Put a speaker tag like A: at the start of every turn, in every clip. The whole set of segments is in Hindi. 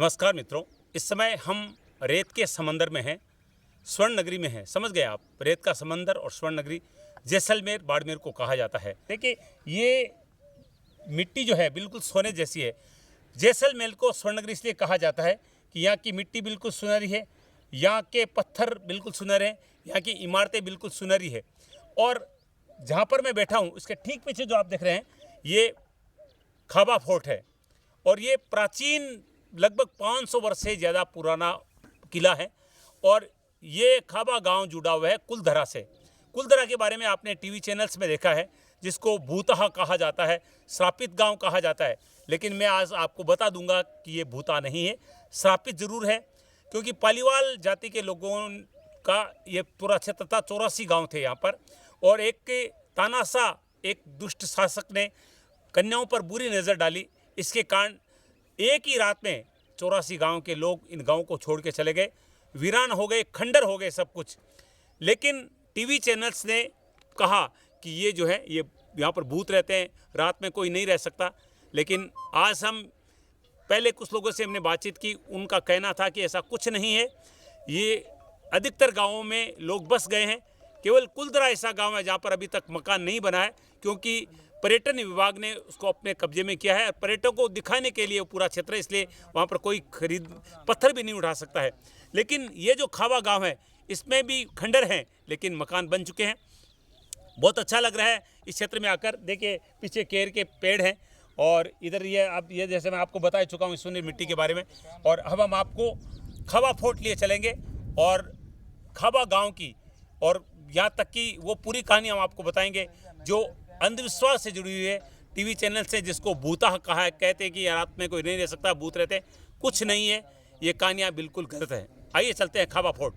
A: नमस्कार मित्रों, इस समय हम रेत के समंदर में हैं, स्वर्ण नगरी में हैं। समझ गए आप, रेत का समंदर और स्वर्ण नगरी जैसलमेर बाड़मेर को कहा जाता है। देखिए, ये मिट्टी जो है बिल्कुल सोने जैसी है। जैसलमेर को स्वर्ण नगरी इसलिए कहा जाता है कि यहाँ की मिट्टी बिल्कुल सुनहरी है, यहाँ के पत्थर बिल्कुल सुनहरे हैं, यहाँ की इमारतें बिल्कुल सुनहरी है। और जहाँ पर मैं बैठा हूँ उसके ठीक पीछे जो आप देख रहे हैं, ये खाबा फोर्ट है और ये प्राचीन लगभग 500 वर्ष से ज़्यादा पुराना किला है। और ये खाबा गांव जुड़ा हुआ है कुलधरा से। कुलधरा के बारे में आपने टीवी चैनल्स में देखा है, जिसको भूतहा कहा जाता है, श्रापित गांव कहा जाता है। लेकिन मैं आज आपको बता दूंगा कि ये भूता नहीं है, श्रापित जरूर है, क्योंकि पालीवाल जाति के लोगों का ये पूरा क्षेत्र था। 84 गाँव थे यहाँ पर। और एक तानाशाह, एक दुष्ट शासक ने कन्याओं पर बुरी नज़र डाली। इसके कारण एक ही रात में 84 गांव के लोग इन गांव को छोड़ के चले गए, वीरान हो गए, खंडर हो गए सब कुछ। लेकिन टीवी चैनल्स ने कहा कि ये जो है ये यहाँ पर भूत रहते हैं, रात में कोई नहीं रह सकता। लेकिन आज हम पहले कुछ लोगों से हमने बातचीत की, उनका कहना था कि ऐसा कुछ नहीं है। ये अधिकतर गाँवों में लोग बस गए हैं, केवल कुलधरा ऐसा गाँव है जहाँ पर अभी तक मकान नहीं बना है, क्योंकि पर्यटन विभाग ने उसको अपने कब्जे में किया है। पर्यटकों को दिखाने के लिए वो पूरा क्षेत्र है, इसलिए वहाँ पर कोई पत्थर भी नहीं उठा सकता है। लेकिन ये जो खाबा गांव है, इसमें भी खंडर हैं, लेकिन मकान बन चुके हैं। बहुत अच्छा लग रहा है इस क्षेत्र में आकर। देखिए, पीछे केर के पेड़ हैं और इधर ये अब ये जैसे मैं आपको बता चुका हूँ सुनहरी मिट्टी के बारे में। और अब हम आपको खाबा फोर्ट लिए चलेंगे और खाबा गाँव की और यहाँ तक कि वो पूरी कहानी हम आपको बताएंगे जो अंधविश्वास से जुड़ी हुई है। टीवी चैनल से जिसको भूता कहा है, कहते हैं कि रात में कोई नहीं रह सकता, भूत रहते, कुछ नहीं है। ये कहानियाँ बिल्कुल गलत है। आइए चलते हैं खाबा फोर्ट।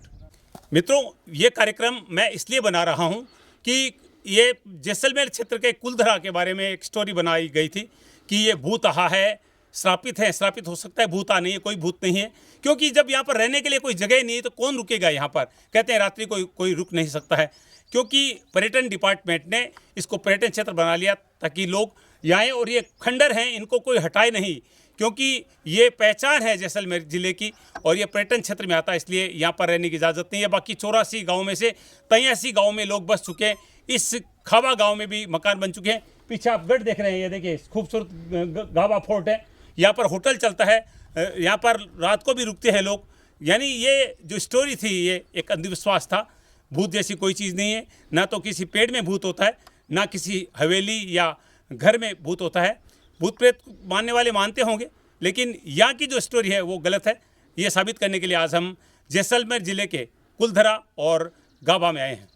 A: मित्रों, ये कार्यक्रम मैं इसलिए बना रहा हूँ कि ये जैसलमेर क्षेत्र के कुलधरा के बारे में एक स्टोरी बनाई गई थी कि ये भूतहा है, श्रापित है। श्रापित हो सकता है, भूता नहीं है, कोई भूत नहीं है। क्योंकि जब यहाँ पर रहने के लिए कोई जगह नहीं है तो कौन रुकेगा यहाँ पर। कहते हैं रात्रि कोई रुक नहीं सकता है, क्योंकि पर्यटन डिपार्टमेंट ने इसको पर्यटन क्षेत्र बना लिया ताकि लोग यहाँ आएँ। और ये खंडर हैं, इनको कोई हटाए नहीं, क्योंकि ये पहचान है जैसलमेर ज़िले की और ये पर्यटन क्षेत्र में आता है, इसलिए यहाँ पर रहने की इजाज़त नहीं है। बाकी 84 गाँव में से 83 गाँव में लोग बस चुके हैं। इस खाबा गाँव में भी मकान बन चुके हैं। पीछे आप गढ़ देख रहे हैं, ये देखिए खूबसूरत खाबा फोर्ट है। यहाँ पर होटल चलता है, यहाँ पर रात को भी रुकते हैं लोग। यानी ये जो स्टोरी थी ये एक अंधविश्वास था। भूत जैसी कोई चीज़ नहीं है, ना तो किसी पेड़ में भूत होता है, ना किसी हवेली या घर में भूत होता है। भूत प्रेत मानने वाले मानते होंगे, लेकिन यहाँ की जो स्टोरी है वो गलत है। ये साबित करने के लिए आज हम जैसलमेर ज़िले के कुलधरा और गाबा में आए हैं।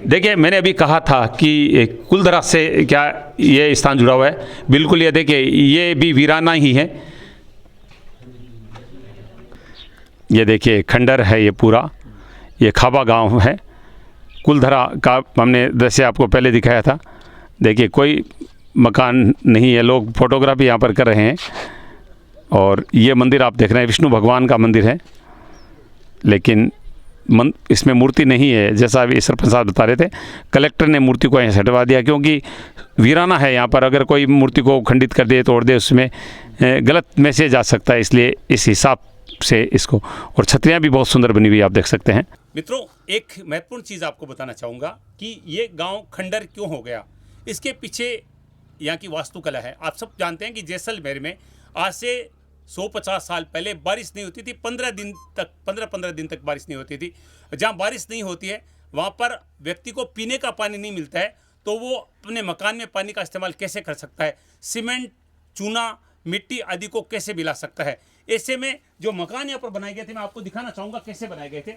B: देखिए, मैंने अभी कहा था कि कुलधरा से क्या ये स्थान जुड़ा हुआ है। बिल्कुल, ये देखिए, ये भी वीराना ही है। ये देखिए खंडर है, ये पूरा ये खाबा गांव है। कुलधरा का हमने दृश्य आपको पहले दिखाया था। देखिए, कोई मकान नहीं है, लोग फोटोग्राफी यहाँ पर कर रहे हैं। और ये मंदिर आप देख रहे हैं, विष्णु भगवान का मंदिर है, लेकिन इसमें मूर्ति नहीं है। जैसा अभी सरपंच साहब बता रहे थे, कलेक्टर ने मूर्ति को यहाँ से हटवा दिया, क्योंकि वीराना है यहाँ पर। अगर कोई मूर्ति को खंडित कर दे, तोड़ दे, उसमें गलत मैसेज आ सकता है, इसलिए इस हिसाब से इसको। और छतरियाँ भी बहुत सुंदर बनी हुई आप देख सकते हैं।
A: मित्रों, एक महत्वपूर्ण चीज़ आपको बताना चाहूँगा कि ये गांव खंडर क्यों हो गया। इसके पीछे यहाँ की वास्तुकला है। आप सब जानते हैं कि जैसलमेर में आज से 150 साल पहले बारिश नहीं होती थी। 15 दिन तक बारिश नहीं होती थी। जहाँ बारिश नहीं होती है वहाँ पर व्यक्ति को पीने का पानी नहीं मिलता है, तो वो अपने मकान में पानी का इस्तेमाल कैसे कर सकता है, सीमेंट, चूना, मिट्टी आदि को कैसे मिला सकता है। ऐसे में जो मकान यहाँ पर बनाए गए थे, मैं आपको दिखाना चाहूँगा कैसे बनाए गए थे।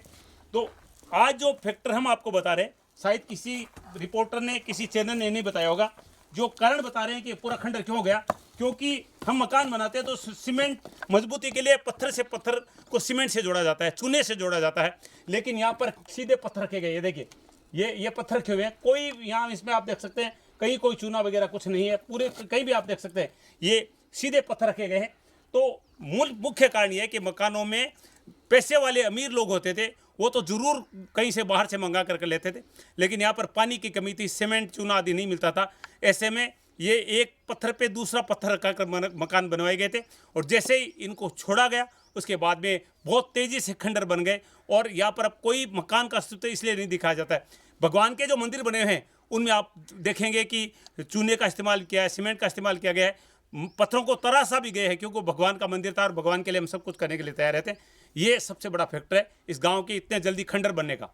A: तो आज जो फैक्टर हम आपको बता रहे हैं, शायद किसी रिपोर्टर ने, किसी चैनल ने नहीं बताया होगा। जो कारण बता रहे हैं कि पूरा खंडर क्यों हो गया, क्योंकि हम मकान बनाते हैं तो सीमेंट मजबूती के लिए पत्थर से पत्थर को सीमेंट से जोड़ा जाता है, चूने से जोड़ा जाता है। लेकिन यहाँ पर सीधे पत्थर रखे गए। ये देखिए, ये पत्थर रखे हुए हैं। कोई यहाँ इसमें आप देख सकते हैं कहीं कोई चूना वगैरह कुछ नहीं है, पूरे कहीं भी आप देख सकते हैं ये सीधे पत्थर रखे गए हैं। तो मुख्य कारण ये है कि मकानों में पैसे वाले अमीर लोग होते थे, वो तो ज़रूर कहीं से बाहर से मंगा कर लेते थे। लेकिन यहाँ पर पानी की कमी थी, सीमेंट, चूना आदि नहीं मिलता था। ऐसे में ये एक पत्थर पे दूसरा पत्थर रखकर मकान बनवाए गए थे, और जैसे ही इनको छोड़ा गया उसके बाद में बहुत तेज़ी से खंडर बन गए, और यहाँ पर अब कोई मकान का अस्तित्व इसलिए नहीं दिखाया जाता है। भगवान के जो मंदिर बने हैं उनमें आप देखेंगे कि चूने का इस्तेमाल किया है, सीमेंट का इस्तेमाल किया गया है, पत्थरों को तराशा भी गए हैं, क्योंकि भगवान का मंदिर था और भगवान के लिए हम सब कुछ करने के लिए तैयार रहते हैं। ये सबसे बड़ा फैक्टर है इस गांव के इतने जल्दी खंडर बनने का।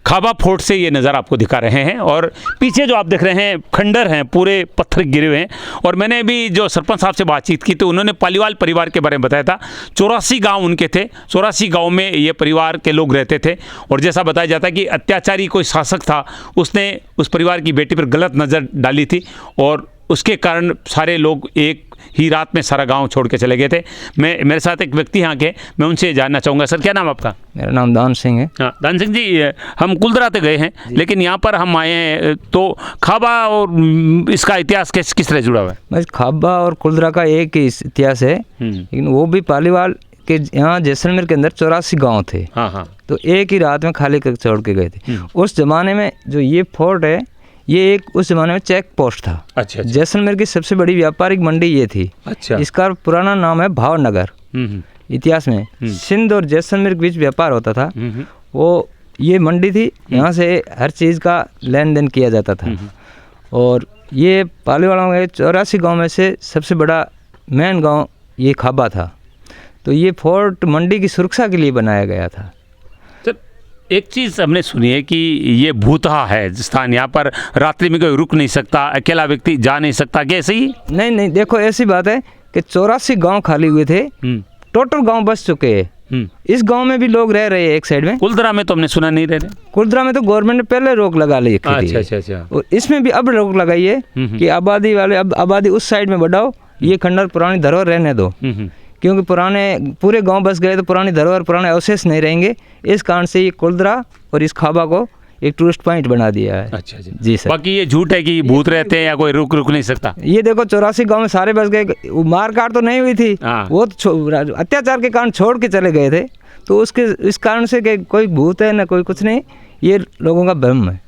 B: खाबा फोर्ट से ये नज़ारा आपको दिखा रहे हैं, और पीछे जो आप देख रहे हैं खंडर हैं, पूरे पत्थर गिरे हुए हैं। और मैंने भी जो सरपंच साहब से बातचीत की तो उन्होंने पालीवाल परिवार के बारे में बताया था। 84 गांव उनके थे, 84 गांव में ये परिवार के लोग रहते थे, और जैसा बताया जाता है कि अत्याचारी कोई शासक था, उसने उस परिवार की बेटी पर गलत नज़र डाली थी, और उसके कारण सारे लोग एक ही रात में सारा गांव छोड़ के चले गए थे। मेरे साथ एक व्यक्ति यहाँ के, मैं उनसे जानना चाहूँगा। सर, क्या नाम आपका?
C: मेरा नाम दान सिंह है।
B: हाँ, दान सिंह जी, हम कुलधरा तो गए हैं, लेकिन यहाँ पर हम आए हैं तो खाबा और इसका इतिहास किस तरह जुड़ा हुआ है?
C: बस खाबा और कुलधरा का एक ही इतिहास है, लेकिन वो भी पालीवाल के यहाँ जैसलमेर के अंदर 84 गांव थे।
B: हाँ हाँ।
C: तो एक ही रात में खाली कर छोड़ के गए थे। उस जमाने में जो ये फोर्ट है, ये एक उस जमाने में चेक पोस्ट था।
B: अच्छा।
C: जैसलमेर की सबसे बड़ी व्यापारिक मंडी ये थी।
B: अच्छा।
C: इसका पुराना नाम है भावनगर। इतिहास में सिंध और जैसलमेर के बीच व्यापार होता था, वो ये मंडी थी, यहाँ से हर चीज़ का लेन देन किया जाता था। और ये पालीवालों के 84 गांव में से सबसे बड़ा मेन गांव ये खाबा था। तो ये फोर्ट मंडी की सुरक्षा के लिए बनाया गया था।
B: एक चीज़ हमने सुनी है कि ये भूतहा है स्थान, यहाँ पर रात्रि में कोई रुक नहीं सकता, अकेला व्यक्ति जा नहीं सकता, क्या ऐसे ही?
C: नहीं, देखो ऐसी बात है कि 84 गांव खाली हुए थे, टोटल गांव बस चुके हैं। इस गांव में भी लोग रह रहे हैं एक साइड में।
B: कुलधरा में तो हमने सुना नहीं रह रहे।
C: कुलधरा में तो गवर्नमेंट ने पहले रोक लगा ली थी।
B: अच्छा।
C: और इसमें भी अब रोक लगाई है कि आबादी वाले अब आबादी उस साइड में बढ़ाओ, ये खंडर पुरानी धरोहर रहने दो, क्योंकि पुराने पूरे गांव बस गए तो पुरानी धरोहर पुराने अवशेष नहीं रहेंगे। इस कारण से ये कुलधरा और इस खाबा को एक टूरिस्ट पॉइंट बना दिया है। अच्छा जी सर।
B: बाकी ये झूठ है कि भूत रहते हैं या कोई रुक नहीं सकता।
C: ये देखो 84 गांव में सारे बस गए, मार काट तो नहीं हुई थी, वो तो अत्याचार के कारण छोड़ के चले गए थे। तो उसके इस कारण से कि कोई भूत है ना कोई कुछ नहीं, ये लोगों का भ्रम है।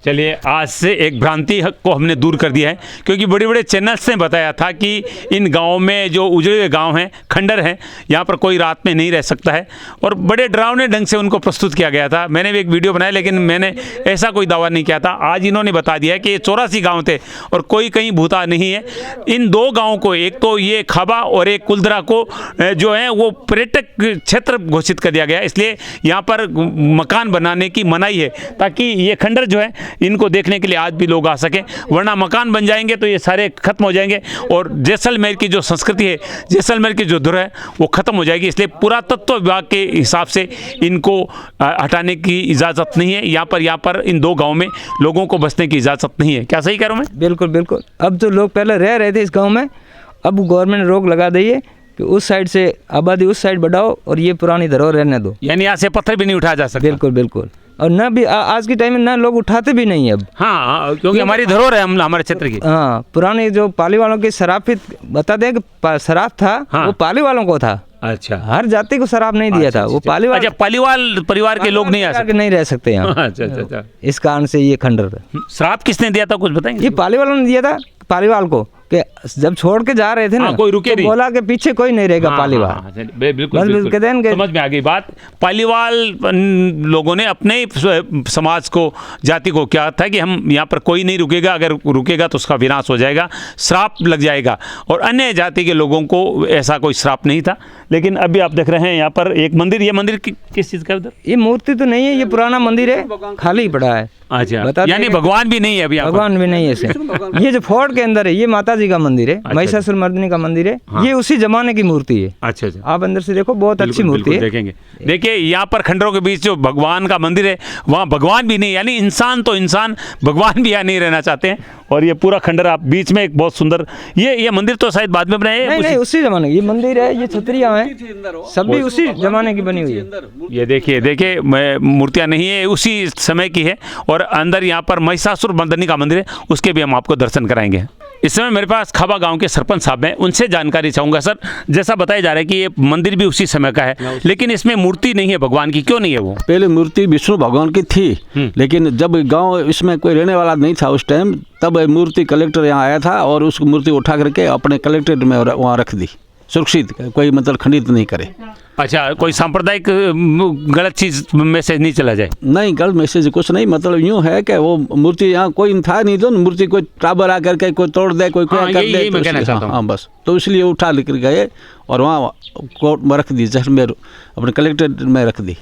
B: चलिए, आज से एक भ्रांति को हमने दूर कर दिया है, क्योंकि बड़े बड़े चैनल्स ने बताया था कि इन गाँव में जो उजड़े हुए गाँव हैं, खंडर हैं, यहाँ पर कोई रात में नहीं रह सकता है, और बड़े डरावने ढंग से उनको प्रस्तुत किया गया था। मैंने भी एक वीडियो बनाया, लेकिन मैंने ऐसा कोई दावा नहीं किया था। आज इन्होंने बता दिया है कि ये 84 गाँव थे और कोई कहीं भूता नहीं है। इन दो गाँव को, एक तो ये खाबा और एक कुलधरा को जो है वो पर्यटक क्षेत्र घोषित कर दिया गया, इसलिए यहाँ पर मकान बनाने की मनाही है, ताकि ये खंडर जो है इनको देखने के लिए आज भी लोग आ सकें, वरना मकान बन जाएंगे तो ये सारे खत्म हो जाएंगे, और जैसलमेर की जो संस्कृति है, जैसलमेर की जो धुर है वो खत्म हो जाएगी। इसलिए पुरातत्व विभाग के हिसाब से इनको हटाने की इजाज़त नहीं है। यहाँ पर इन दो गाँव में लोगों को बसने की इजाज़त नहीं है। क्या सही कह रहा हूँ मैं?
C: बिल्कुल। अब जो लोग पहले रह रहे थे इस गाँव में, अब गवर्नमेंट रोक लगा दी है कि उस साइड से आबादी उस साइड बढ़ाओ और ये पुरानी धरोहर रहने दो।
B: यानी यहाँ से पत्थर भी नहीं उठाया जा सकता।
C: बिल्कुल। और न भी आज के टाइम में ना लोग उठाते भी नहीं अब।
B: हाँ, क्योंकि हमारी धरोहर है हमारे क्षेत्र की।
C: हाँ, पुराने जो पाली वालों की शराफित बता दें कि शराब था,
B: हाँ।
C: वो पाली वालों को था।
B: अच्छा।
C: हर जाति को शराब नहीं दिया था, वो पालीवाल।
B: अच्छा, पालीवाल परिवार के लोग नहीं आ सकते,
C: नहीं रह सकते यहाँ।
B: अच्छा।
C: इस कारण से ये खंडर
B: श्राप किसने दिया था, कुछ बताएंगे?
C: ये पालीवालों ने दिया था, पालीवाल को, कि जब छोड़ के जा रहे थे ना,
B: कोई रुके
C: तो बोला कि पीछे कोई नहीं रहेगा पालीवाल।
B: बिल्कुल समझ में आ गई बात। पालीवाल लोगों ने अपने समाज को, जाति को क्या था कि हम यहाँ पर कोई नहीं रुकेगा, अगर रुकेगा तो उसका विनाश हो जाएगा, श्राप लग जाएगा। और अन्य जाति के लोगों को ऐसा कोई श्राप नहीं था। लेकिन अभी आप देख रहे हैं यहाँ पर एक मंदिर, ये मंदिर किस चीज़ का? उधर ये
C: मूर्ति तो नहीं है, ये पुराना मंदिर है, खाली पड़ा है।
B: अच्छा, यानी भगवान भी नहीं है अभी?
C: भगवान भी नहीं है। ये जो फोर्ट के अंदर है, ये माता जी का मंदिर है, महिषासुर मर्दिनी का मंदिर है। हाँ। ये उसी जमाने की मूर्ति है। अच्छा। आप अंदर से देखो, बहुत अच्छी मूर्ति है।
B: देखेंगे। देखिए, यहाँ पर खंडरों के बीच जो भगवान का मंदिर है, वहाँ भगवान भी नहीं, यानी इंसान तो इंसान, भगवान भी यहाँ नहीं रहना चाहते हैं। और ये पूरा खंडर आप बीच में एक बहुत सुंदर, ये मंदिर तो शायद बाद में बनाए?
C: नहीं, उसी जमाने की ये मंदिर है। ये छतरियाँ हैं, सब भी उसी जमाने की बनी हुई है।
B: ये देखिए मूर्तियाँ नहीं है, उसी समय की है। और अंदर यहाँ पर महिषासुर मर्दिनी का मंदिर है, उसके भी हम आपको दर्शन कराएंगे। इस समय मेरे पास खाबा गांव के सरपंच साहब हैं, उनसे जानकारी चाहूँगा। सर, जैसा बताया जा रहा है कि ये मंदिर भी उसी समय का है, लेकिन इसमें मूर्ति नहीं है भगवान की, क्यों नहीं है वो?
D: पहले मूर्ति विष्णु भगवान की थी, लेकिन जब गांव इसमें कोई रहने वाला नहीं था उस टाइम, तब मूर्ति कलेक्टर यहाँ आया था और उस मूर्ति उठा करके अपने कलेक्ट्रेट में वहाँ रख दी, सुरक्षित, कोई मतलब खंडित नहीं करे।
B: अच्छा, कोई सांप्रदायिक गलत चीज़ मैसेज नहीं चला जाए?
D: नहीं, गलत मैसेज कुछ नहीं, मतलब यूँ है कि वो मूर्ति यहाँ कोई था नहीं, तो मूर्ति कोई टाबर आकर के कोई तोड़ दे, कोई
B: हाँ,
D: कर
B: यही
D: दे,
B: मैं कहना चाहता हूँ।
D: हाँ बस, तो इसलिए उठा लेकर गए और वहाँ कोर्ट में रख दी, जैसलमेर अपने कलेक्ट्रेट में रख दी।